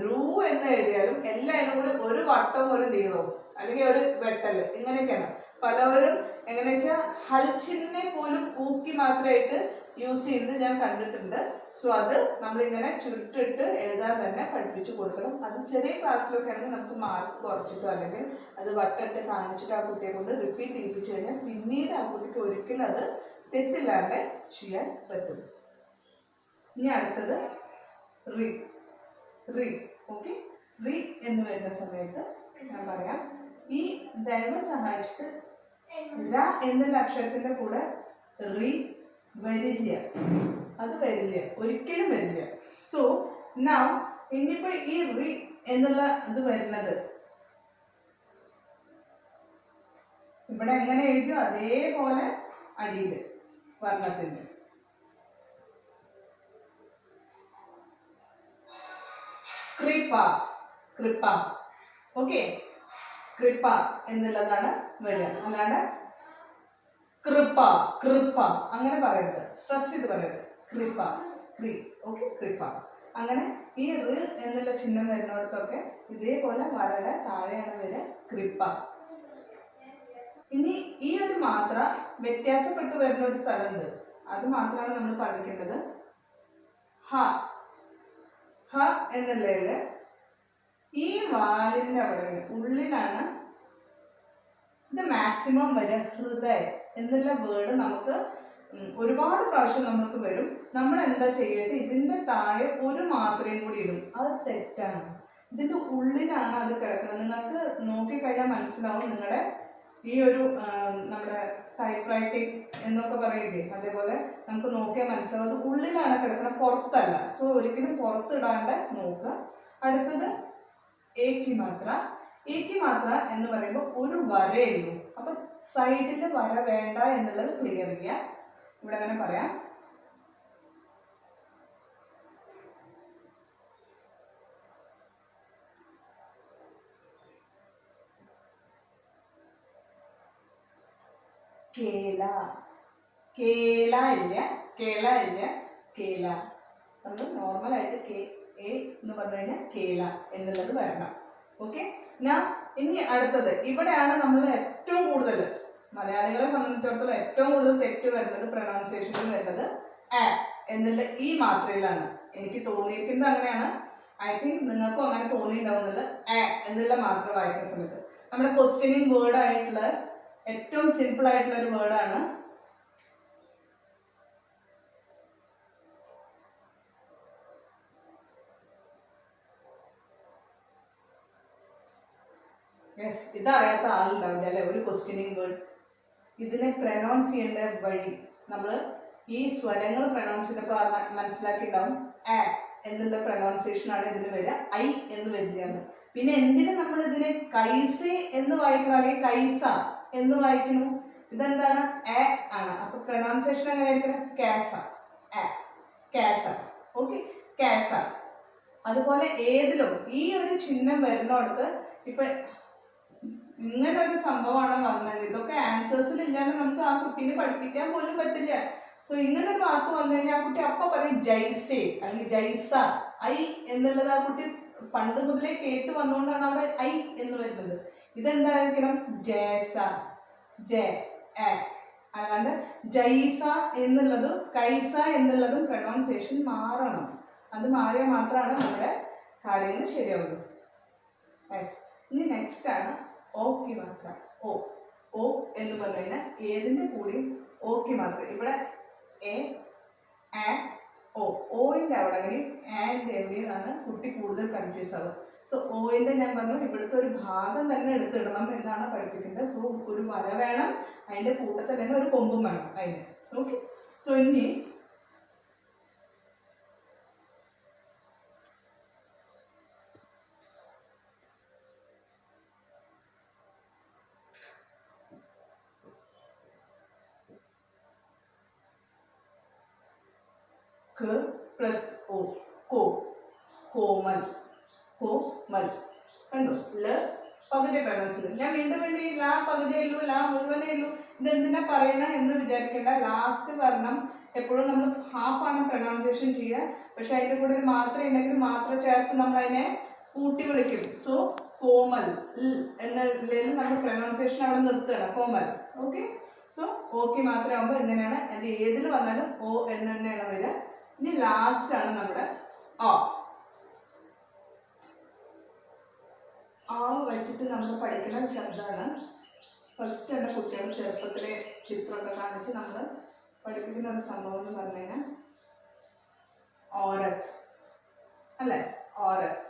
റൂ എന്ന് എഴുതിയാലും എല്ലാവരും കൂടി ഒരു വട്ടവും ഒരു നീളവും അല്ലെങ്കിൽ ഒരു വെട്ടല് ഇങ്ങനെയൊക്കെയാണ്. പലവരും എങ്ങനെ വെച്ചാൽ ഹൽച്ചിനെ പോലും ഊക്കി മാത്രമായിട്ട് യൂസ് ചെയ്യുന്നത് ഞാൻ കണ്ടിട്ടുണ്ട്. സോ അത് നമ്മളിങ്ങനെ ചുരുട്ടിട്ട് എഴുതാൻ തന്നെ പഠിപ്പിച്ചു കൊടുക്കണം. അത് ചെറിയ ക്ലാസ്സിലൊക്കെ ആണെങ്കിൽ നമുക്ക് മാർക്ക് കുറച്ചിട്ടോ അല്ലെങ്കിൽ അത് വട്ടിട്ട് കാണിച്ചിട്ട് ആ കുട്ടിയെ കൊണ്ട് റിപ്പീറ്റ് ചെയ്യിപ്പിച്ചു കഴിഞ്ഞാൽ പിന്നീട് ആ കുട്ടിക്ക് ഒരിക്കലും അത് തെറ്റില്ലാണ്ട് ചെയ്യാൻ പറ്റും. ഇനി അടുത്തത് റി. റി ഓക്കെ. റി എന്ന് വരുന്ന സമയത്ത് ഞാൻ പറയാം, ഈ ദൈവം സഹായിച്ചിട്ട് ര എന്നുള്ള അക്ഷരത്തിന്റെ കൂടെ റി വരില്ല, അത് വരില്ല, ഒരിക്കലും വരില്ല. സോ നൗ ഇനിയിപ്പോ ഈ റി എന്നുള്ള ഇത് വരുന്നത് ഇവിടെ എങ്ങനെ എഴുതിയോ അതേപോലെ അടിയില് വർണ്ണത്തിന്റെ കൃപ, കൃപ ഓക്കെ. കൃപ എന്നുള്ളതാണ് വരിക, അല്ലാണ്ട് കൃപ കൃപ അങ്ങനെ പറയരുത്, സ്ട്രെസ് ചെയ്ത് പറയരുത്. കൃപ ക്രി ഓക്കെ, കൃപ. അങ്ങനെ ഈ റ് എന്നുള്ള ചിഹ്നം വരുന്നിടത്തൊക്കെ ഇതേപോലെ വരയുടെ താഴെയാണ് വരിക കൃപ. ഇനി ഈ ഒരു മാത്ര വ്യത്യാസപ്പെട്ട് വരുന്ന ഒരു സ്ഥലമുണ്ട്, അത് മാത്രമാണ് നമ്മൾ പഠിക്കേണ്ടത്. ഹ. ഹ എന്നുള്ളതില് ഈ വാലിന്റെ അവിടെ ഉള്ളിലാണ് ഇത് മാക്സിമം വരെ. ഹൃദയ എന്നുള്ള വേർഡ് നമുക്ക് ഒരുപാട് പ്രാവശ്യം നമുക്ക് വരും. നമ്മൾ എന്താ ചെയ്യുക, ഇതിന്റെ താഴെ ഒരു മാത്രയും കൂടി ഇടും. അത് തെറ്റാണ്. ഇതിന്റെ ഉള്ളിലാണ് അത് കിടക്കുന്നത്. നിങ്ങൾക്ക് നോക്കിക്കഴിഞ്ഞാൽ മനസ്സിലാവും. നിങ്ങളുടെ ഈ ഒരു നമ്മുടെ ടൈപ്പ് റൈറ്റിംഗ് എന്നൊക്കെ പറയില്ലേ, അതേപോലെ നമുക്ക് നോക്കിയാൽ മനസ്സിലാവും അത് ഉള്ളിലാണ് കിടക്കുന്നത്, പുറത്തല്ല. സോ ഒരിക്കലും പുറത്തിടാണ്ട് നോക്കുക. അടുത്തത് ഏക്കി മാത്ര. ഏക്കി മാത്ര എന്ന് പറയുമ്പോൾ ഒരു വരയുള്ളൂ. അപ്പൊ സൈഡിൽ വര വേണ്ട എന്നുള്ളത് ക്ലിയർ ചെയ്യുക. ഇവിടെ അങ്ങനെ പറയാം, കേല. കേല ഇല്ല, കേല ഇല്ല, കേല. നമ്മൾ നോർമലായിട്ട് കെ എ എന്ന് പറഞ്ഞു കഴിഞ്ഞാൽ കേല എന്നുള്ളത് വരണം. ഓക്കെ. ഞാൻ ഇനി അടുത്തത് ഇവിടെയാണ് നമ്മൾ ഏറ്റവും കൂടുതൽ മലയാളികളെ സംബന്ധിച്ചിടത്തോളം ഏറ്റവും കൂടുതൽ തെറ്റ് വരുന്നത്, പ്രൊനൗൺസിയേഷനിൽ വരുന്നത് എ എന്നുള്ള ഈ മാത്രയിലാണ്. എനിക്ക് തോന്നിയിരിക്കുന്നത് അങ്ങനെയാണ്. ഐ തിങ്ക് നിങ്ങൾക്കും അങ്ങനെ തോന്നിയിട്ടുണ്ടാവുന്നത്. എ എന്നുള്ള മാത്രം വായിക്കുന്ന സമയത്ത് നമ്മുടെ ക്വസ്റ്റ്യനിങ് വേർഡ് ആയിട്ടുള്ള ഏറ്റവും സിമ്പിൾ ആയിട്ടുള്ള ഒരു വേർഡാണ് യെസ്. ഇതറിയാത്ത ആളുണ്ടാവില്ല അല്ലെ, ഒരു ക്വസ്റ്റ്യനിങ് വേർഡ്. ഇതിനെ പ്രൊനൗൺസ് ചെയ്യേണ്ട വഴി നമ്മൾ ഈ സ്വരങ്ങൾ പ്രൊനൗൺസ് ചെയ്തപ്പോൾ മനസ്സിലാക്കിയിട്ടുണ്ടാവും. എ എന്നുള്ള പ്രൊനൗൺസിയേഷൻ ആണ് ഇതിന് വരിക, ഐ എന്ന് വരികയാണ്. പിന്നെ എന്തിന് നമ്മൾ ഇതിനെ കൈസെ എന്ന് വായിക്കണം അല്ലെങ്കിൽ കൈസ എന്ന് വായിക്കണം? ഇതെന്താണ്? എ ആണ്. അപ്പൊ പ്രൊനൗൺസിയേഷൻ എങ്ങനെയായിരിക്കണം? കാസ, കാസ. ഓക്കെ, കാസ. അതുപോലെ ഏതിലും ഈ ഒരു ചിഹ്നം വരുന്നിടത്ത് ഇപ്പൊ ഇങ്ങനെ ഒരു സംഭവമാണ് വന്നത്. ഇതൊക്കെ ആൻസേഴ്സിൽ ഇല്ലാണ്ട് നമുക്ക് ആ കുട്ടീനെ പഠിപ്പിക്കാൻ പോലും പറ്റില്ല. സോ ഇങ്ങനെ ഒരു വാക്ക് വന്നു കഴിഞ്ഞാൽ ആ കുട്ടി അപ്പൊ പറയും ജൈസെ അല്ലെങ്കിൽ ജൈസ. ഐ എന്നുള്ളത് ആ കുട്ടി പണ്ട് മുതലേ കേട്ട് വന്നുകൊണ്ടാണ് അവിടെ ഐ എന്ന് വരുന്നത്. ഇതെന്തായിരിക്കണം? ജേസ, ജെ, അല്ലാണ്ട് ജൈസ എന്നുള്ളതും കൈസ എന്നുള്ളതും പ്രൊനൗൺസിയേഷൻ മാറണം. അത് മാറിയാൽ മാത്രമാണ് നമ്മുടെ കാര്യങ്ങൾ ശരിയാവുള്ളൂ. ഇനി നെക്സ്റ്റ് ആണ് ഓക്കി മാത്ര. ഓ, ഓ എന്ന് പറഞ്ഞു കഴിഞ്ഞാൽ ഏതിൻ്റെ കൂടിയും ഓക്കി മാത്ര. ഇവിടെ എ, ഓ, ഓയിൻ്റെ അവിടെ അങ്ങനെയും ആൻ്റെ എവിടെയും ആണ് കുട്ടി കൂടുതൽ കൺഫ്യൂസ് ആവുക. സോ ഓയിൻ്റെ ഞാൻ പറഞ്ഞു ഇവിടുത്തെ ഒരു ഭാഗം തന്നെ എടുത്തിടണം എന്നാണ് പഠിപ്പിക്കുന്നത്. സോ ഒരു വര വേണം, അതിൻ്റെ കൂട്ടത്തിൽ തന്നെ ഒരു കൊമ്പും വേണം അതിന്. ഓക്കെ, സോ ഇനി क प्लस ओ, को, कोमल, कोमल. കണ്ടോ? ല പകുതി പ്രൊനൗൺസ്. ഞാൻ വീണ്ടും വേണ്ടി ലാ പകുതിയേ ഉള്ളൂ, ലാ മുഴുവനേ ഉള്ളൂ. ഇതെന്തിനാ പറയണ എന്ന് വിചാരിക്കേണ്ട. ലാസ്റ്റ് വർണ്ണം എപ്പോഴും നമ്മൾ ഹാഫ് ആണ് പ്രൊനൗൺസിയേഷൻ ചെയ്യുക. പക്ഷെ അതിൻ്റെ കൂടെ ഒരു മാത്ര ഉണ്ടെങ്കിൽ മാത്ര ചേർത്ത് നമ്മൾ അതിനെ കൂട്ടി വിളിക്കും. സോ കോമൽ എന്നുള്ളതിൽ നമ്മൾ പ്രൊനൗൺസിയേഷൻ അവിടെ നിർത്തുകയാണ്, കോമൽ. ഓക്കെ, സോ ഓക്കെ മാത്രമാകുമ്പോൾ എങ്ങനെയാണ്? അതിൻ്റെ ഏതിൽ വന്നാലും ഓ എന്ന് തന്നെയാണ് വരിക. ഇനി ലാസ്റ്റ് ആണ് നമ്മുടെ ആ. ആ വെച്ചിട്ട് നമ്മൾ പഠിക്കുന്ന ശബ്ദമാണ്. ഫസ്റ്റ് തന്നെ കുട്ടികൾ ചെറുപ്പത്തിലെ ചിത്രമൊക്കെ കാണിച്ച് നമ്മൾ പഠിപ്പിക്കുന്ന ഒരു സംഭവം എന്ന് പറഞ്ഞു കഴിഞ്ഞാൽ ഓരത്ത് അല്ലേ? ഓരത്ത്.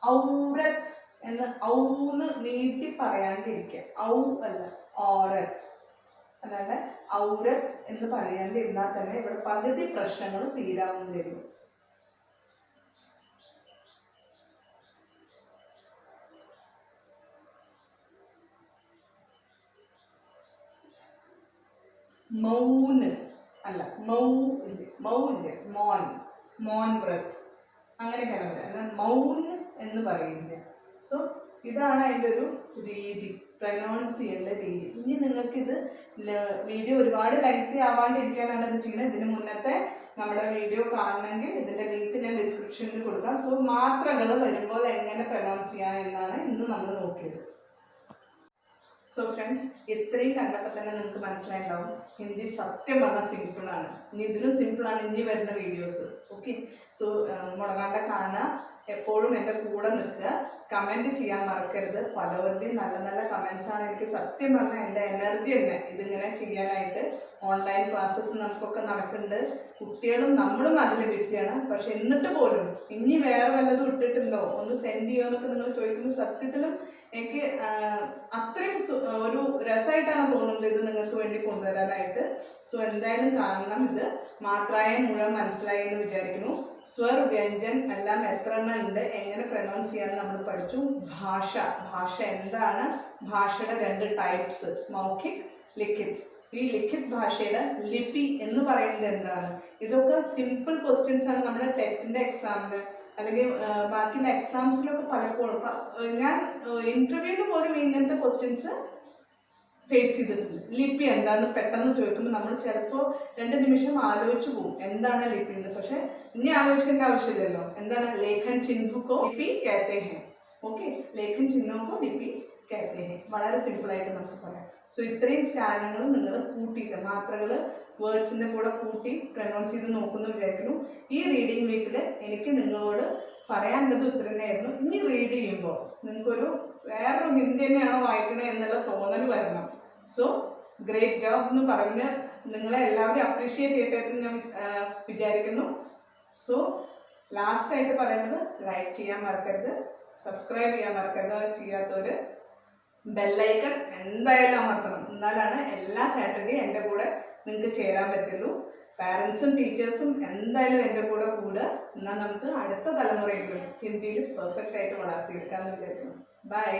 ഔരത്ത് എന്ന് ഔന്ന് നീട്ടി പറയാണ്ടിരിക്കുക. ഔ അല്ല, ഓരത്ത്. അല്ലാണ്ട് ഔരത്ത് എന്ന് പറയാണ്ടിരുന്നാൽ തന്നെ ഇവിടെ പകുതി പ്രശ്നങ്ങൾ തീരാവുന്നതേ. മൗന് അല്ല, മൗന്, മോൻ, മോൻ വ്രത് അങ്ങനെയൊക്കെയാണ് പറയുക. എന്നാൽ മൗന് എന്ന് പറയുന്നില്ല. സോ ഇതാണ് അതിൻ്റെ ഒരു രീതി, പ്രൊനൗൺസ് ചെയ്യേണ്ട രീതി. ഇനി നിങ്ങൾക്കിത് വീഡിയോ ഒരുപാട് ലെങ്തി ആവാണ്ടിരിക്കാനാണ് ഇത് ചെയ്യുന്നത്. ഇതിന് മുന്നത്തെ നമ്മുടെ വീഡിയോ കാണണമെങ്കിൽ ഇതിൻ്റെ ലിങ്ക് ഞാൻ ഡിസ്ക്രിപ്ഷനിൽ കൊടുക്കാം. സോ മാത്രകൾ വരുമ്പോൾ എങ്ങനെ പ്രൊനൗൺസ് ചെയ്യാം എന്നാണ് ഇന്ന് നമ്മൾ നോക്കിയത്. സോ ഫ്രണ്ട്സ്, ഇത്രയും കണ്ടപ്പോൾ തന്നെ നിങ്ങൾക്ക് മനസ്സിലായിട്ടുണ്ടാവും ഹിന്ദി സത്യം പറഞ്ഞാൽ സിമ്പിളാണ്. ഇനി ഇതിലും സിമ്പിളാണ് ഇനി വരുന്ന വീഡിയോസ്. ഓക്കെ, സോ മുടങ്ങാണ്ട് കാണുക, എപ്പോഴും എൻ്റെ കൂടെ നിൽക്കുക, കമൻറ്റ് ചെയ്യാൻ മറക്കരുത്. പലവരുടെയും നല്ല നല്ല കമൻസാണ് എനിക്ക് സത്യം പറഞ്ഞാൽ എൻ്റെ എനർജി തന്നെ ഇതിങ്ങനെ ചെയ്യാനായിട്ട്. ഓൺലൈൻ ക്ലാസ്സസ് നമുക്കൊക്കെ നടക്കുന്നുണ്ട്, കുട്ടികളും നമ്മളും അതിൽ ബിസിയാണ്. പക്ഷെ എന്നിട്ട് പോലും ഇനി വേറെ വല്ലതും ഇട്ടിട്ടുണ്ടോ, ഒന്ന് സെൻഡ് ചെയ്യുമോ എന്നൊക്കെ നിങ്ങൾ ചോദിക്കുന്നത് സത്യത്തിലും എനിക്ക് അത്രയും ഒരു രസമായിട്ടാണ് തോന്നുന്നത് ഇത് നിങ്ങൾക്ക് വേണ്ടി കൊണ്ടുവരാനായിട്ട്. സോ എന്തായാലും കാണണം. ഇത് മാത്രായ മുഴുവൻ മനസ്സിലായി എന്ന് വിചാരിക്കുന്നു. സ്വർ, വ്യഞ്ജൻ എല്ലാം എത്ര എണ്ണം ഉണ്ട്, എങ്ങനെ പ്രൊനൗൺസ് ചെയ്യാൻ നമ്മൾ പഠിച്ചു. ഭാഷ എന്താണ്, ഭാഷയുടെ 2 ടൈപ്സ്, മൗഖിക്, ലിഖിത്. ഈ ലിഖിത് ഭാഷയുടെ ലിപി എന്ന് പറയുന്നത് എന്താണ്? ഇതൊക്കെ സിമ്പിൾ ക്വസ്റ്റ്യൻസ് ആണ് നമ്മുടെ ടെറ്റിന്റെ എക്സാമിന് അല്ലെങ്കിൽ ബാക്കിയുള്ള എക്സാംസിലൊക്കെ പലപ്പോഴും ഞാൻ ഇന്റർവ്യൂവിന് പോലും ഇങ്ങനത്തെ ക്വസ്റ്റ്യൻസ് ഫേസ് ചെയ്തിട്ടുണ്ട്. ലിപി എന്താന്ന് പെട്ടെന്ന് ചോദിക്കുമ്പോൾ നമ്മൾ ചിലപ്പോൾ 2 നിമിഷം ആലോചിച്ചു പോകും എന്താണ് ലിപി എന്ന്. പക്ഷെ ഇനി ആലോചിക്കേണ്ട ആവശ്യമില്ലല്ലോ. എന്താണ്? ലേഖൻ ചിഹ്നക്കോ ലിപി कहते हैं. ഓക്കെ, ലേഖൻ ചിഹ്നക്കോ ലിപി कहते हैं. വളരെ സിമ്പിളായിട്ട് നമുക്ക് പറയാം. സോ ഇത്രയും സാധനങ്ങൾ നിങ്ങൾ കൂട്ടിയിട്ട് മാത്രകൾ വേർഡ്സിൻ്റെ കൂടെ കൂട്ടി പ്രൊനൗൺസ് ചെയ്ത് നോക്കുന്നു വിചാരിക്കുന്നു. ഈ റീഡിംഗ് വീക്കിൽ എനിക്ക് നിങ്ങളോട് പറയാനുള്ളത് ഇത്ര തന്നെയായിരുന്നു. ഇനി റീഡ് ചെയ്യുമ്പോൾ നിങ്ങൾക്കൊരു വേറൊരു ഹിന്ദി തന്നെയാണോ വായിക്കണേ എന്നുള്ള തോന്നൽ വരണം. സോ ഗ്രേറ്റ് ജോബ് എന്ന് പറഞ്ഞ് നിങ്ങളെ എല്ലാവരും അപ്രീഷിയേറ്റ് ചെയ്തിട്ട് ഞാൻ വിചാരിക്കുന്നു. സോ ലാസ്റ്റായിട്ട് പറയേണ്ടത് ലൈക്ക് ചെയ്യാൻ മറക്കരുത്, സബ്സ്ക്രൈബ് ചെയ്യാൻ മറക്കരുത്. ചെയ്യാത്തവർ ബെല്ലൈക്കൺ എന്തായാലും അമർത്തണം. എന്നാലാണ് എല്ലാ സാറ്റർഡേയും എൻ്റെ കൂടെ നിങ്ങൾക്ക് ചേരാൻ പറ്റുള്ളൂ. പാരൻസും ടീച്ചേഴ്സും എന്തായാലും എൻ്റെ കൂടെ കൂടുക. എന്നാൽ നമുക്ക് അടുത്ത തലമുറയെങ്കിലും ഹിന്ദിയിൽ പെർഫെക്റ്റ് ആയിട്ട് വളർത്തിയെടുക്കാമെന്ന് വിചാരിക്കുന്നു. ബൈ.